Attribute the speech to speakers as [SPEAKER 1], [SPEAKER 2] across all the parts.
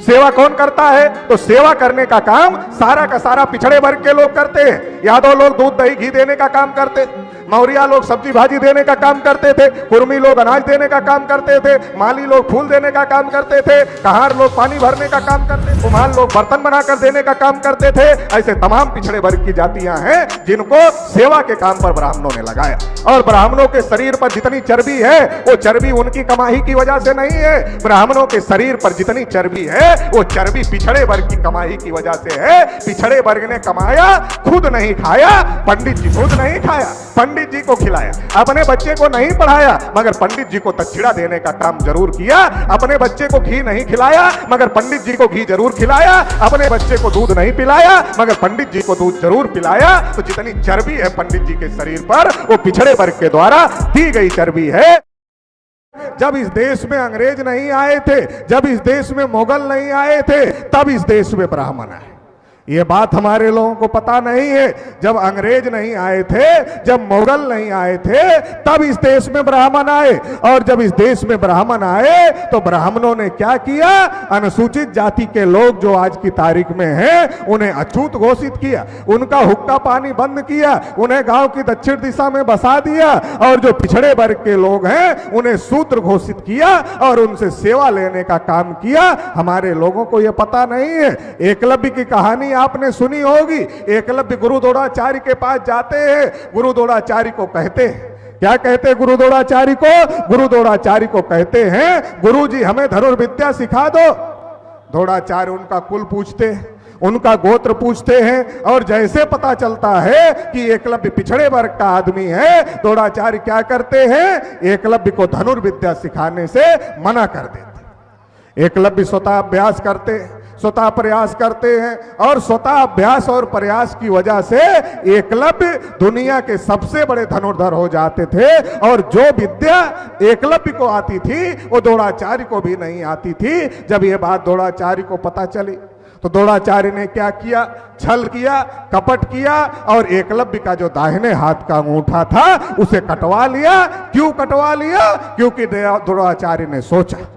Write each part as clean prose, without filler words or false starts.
[SPEAKER 1] सेवा कौन करता है? तो सेवा करने का काम सारा का सारा पिछड़े वर्ग के लोग करते हैं। यादव लोग दूध दही घी देने का काम करते, मौर्या लोग सब्जी भाजी देने का काम करते थे, कुर्मी लोग अनाज देने का काम करते थे, माली लोग फूल देने का काम करते थे, कहार लोग पानी भरने का काम करते, कुम्हार लोग बर्तन बनाकर देने का काम करते थे। ऐसे तमाम पिछड़े वर्ग की जातियां हैं जिनको सेवा के काम पर ब्राह्मणों ने लगाया। और ब्राह्मणों के शरीर पर जितनी चर्बी है वो चर्बी उनकी कमाई की वजह से नहीं है। ब्राह्मणों के शरीर पर जितनी चर्बी है वो चर्बी पिछड़े वर्ग की कमाई की वजह से है। पिछड़े वर्ग ने कमाया, खुद नहीं खाया, पंडित जी खुद नहीं खाया, पंडित जी को खिलाया, अपने बच्चे को नहीं पढ़ाया मगर पंडित जी को दक्षिणा देने का काम जरूर किया। अपने बच्चे को घी नहीं खिलाया मगर पंडित जी को घी जरूर खिलाया। अपने बच्चे को दूध नहीं पिलाया मगर पंडित जी को दूध जरूर पिलाया। तो जितनी चर्बी है पंडित जी के शरीर पर वो पिछड़े वर्ग के द्वारा दी गई चर्बी है। जब इस देश में अंग्रेज नहीं आए थे, जब इस देश में मुगल नहीं आए थे, तब इस देश में ब्राह्मण आए। ये बात हमारे लोगों को पता नहीं है। जब अंग्रेज नहीं आए थे, जब मुगल नहीं आए थे, तब इस देश में ब्राह्मण आए। और जब इस देश में ब्राह्मण आए तो ब्राह्मणों ने क्या किया? अनुसूचित जाति के लोग जो आज की तारीख में हैं उन्हें अछूत घोषित किया, उनका हुक्का पानी बंद किया, उन्हें गांव की दक्षिण दिशा में बसा दिया। और जो पिछड़े वर्ग के लोग हैं उन्हें शूद्र घोषित किया और उनसे सेवा लेने का काम किया। हमारे लोगों को यह पता नहीं है। एकलव्य की कहानी आपने सुनी होगी। एकलव्य गुरु द्रोणाचार्य के पास जाते हैं। गुरु द्रोणाचार्य को कहते हैं, क्या कहते हैं गुरु द्रोणाचार्य को? गुरु द्रोणाचार्य को कहते हैं, गुरुजी हमें धनुर्विद्या सिखा दो। द्रोणाचार्य उनका कुल पूछते हैं, उनका गोत्र पूछते हैं और जैसे पता चलता है कि एकलव्य पिछड़े वर्ग का आदमी है, द्रोणाचार्य क्या करते हैं? एकलव्य को धनुर्विद्या सिखाने से मना कर देते। एकलव्य स्वतः अभ्यास करते, स्वतः प्रयास करते हैं और स्वतः अभ्यास और प्रयास की वजह से एकलव्य दुनिया के सबसे बड़े धनुर्धर हो जाते थे। और जो विद्या एकलव्य को आती थी वो द्रोणाचार्य को भी नहीं आती थी। जब ये बात द्रोणाचार्य को पता चली तो द्रोणाचार्य ने क्या किया? छल किया, कपट किया और एकलव्य का जो दाहिने हाथ का अंगूठा था उसे कटवा लिया। क्यों कटवा लिया? क्योंकि द्रोणाचार्य ने सोचा,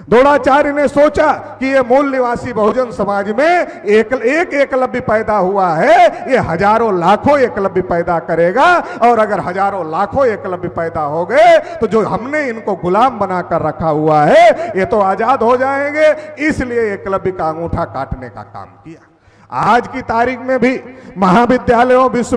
[SPEAKER 1] द्रोणाचार्य ने सोचा कि ये मूल निवासी बहुजन समाज में एक एकलव्य पैदा हुआ है, ये हजारों लाखों एकलव्य पैदा करेगा। और अगर हजारों लाखों एकलव्य पैदा हो गए तो जो हमने इनको गुलाम बनाकर रखा हुआ है ये तो आजाद हो जाएंगे। इसलिए एकलव्य का अंगूठा काटने का काम किया। आज की तारीख में भी महाविद्यालयों, विश्व